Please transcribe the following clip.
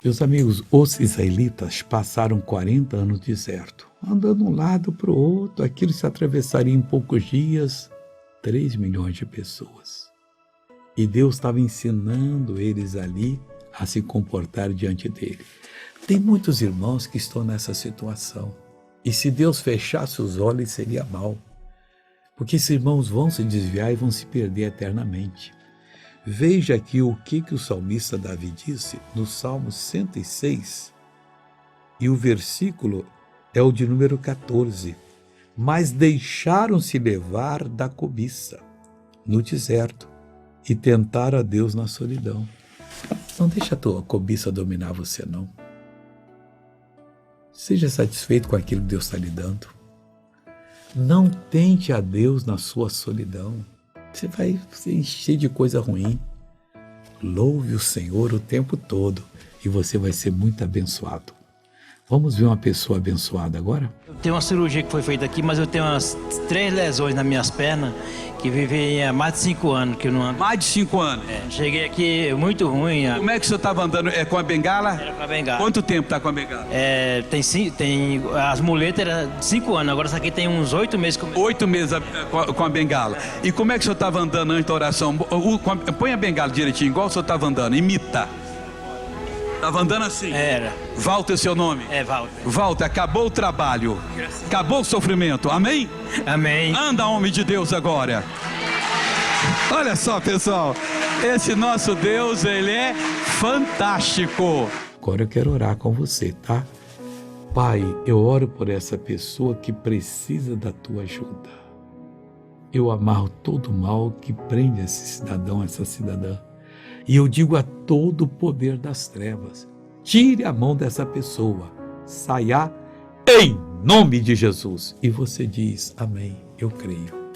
Meus amigos, os israelitas passaram 40 anos no deserto, andando de um lado para o outro, aquilo se atravessaria em poucos dias, 3 milhões de pessoas. E Deus estava ensinando eles ali a se comportar diante dele. Tem muitos irmãos que estão nessa situação. E se Deus fechasse os olhos, seria mal. Porque esses irmãos vão se desviar e vão se perder eternamente. Veja aqui o que o salmista Davi disse no Salmo 106. E o versículo é o de número 14. Mas deixaram-se levar da cobiça no deserto e tentaram a Deus na solidão. Não deixa a tua cobiça dominar você, não. Seja satisfeito com aquilo que Deus está lhe dando. Não tente a Deus na sua solidão. Você vai se encher de coisa ruim. Louve o Senhor o tempo todo e você vai ser muito abençoado. Vamos ver uma pessoa abençoada agora? Eu tenho uma cirurgia que foi feita aqui, mas eu tenho umas 3 lesões nas minhas pernas que vivem há mais de 5 anos que eu não ando. Mais de 5 anos? Cheguei aqui muito ruim. Como é que o senhor estava andando? É com a bengala? Era com a bengala. Quanto tempo está com a bengala? Tem as muletas eram 5 anos, agora essa aqui tem uns 8 meses. 8 meses com a bengala. E como é que o senhor estava andando antes da oração? Põe a bengala direitinho, igual o senhor estava andando, imita. Estava andando assim? Era. Walter é seu nome? É, Walter. Walter, acabou o trabalho. Acabou o sofrimento. Amém? Amém. Anda, homem de Deus, agora. Olha só, pessoal. Esse nosso Deus, ele é fantástico. Agora eu quero orar com você, tá? Pai, eu oro por essa pessoa que precisa da tua ajuda. Eu amarro todo o mal que prende esse cidadão, essa cidadã. E eu digo a todo o poder das trevas, tire a mão dessa pessoa, saia em nome de Jesus. E você diz, amém, eu creio.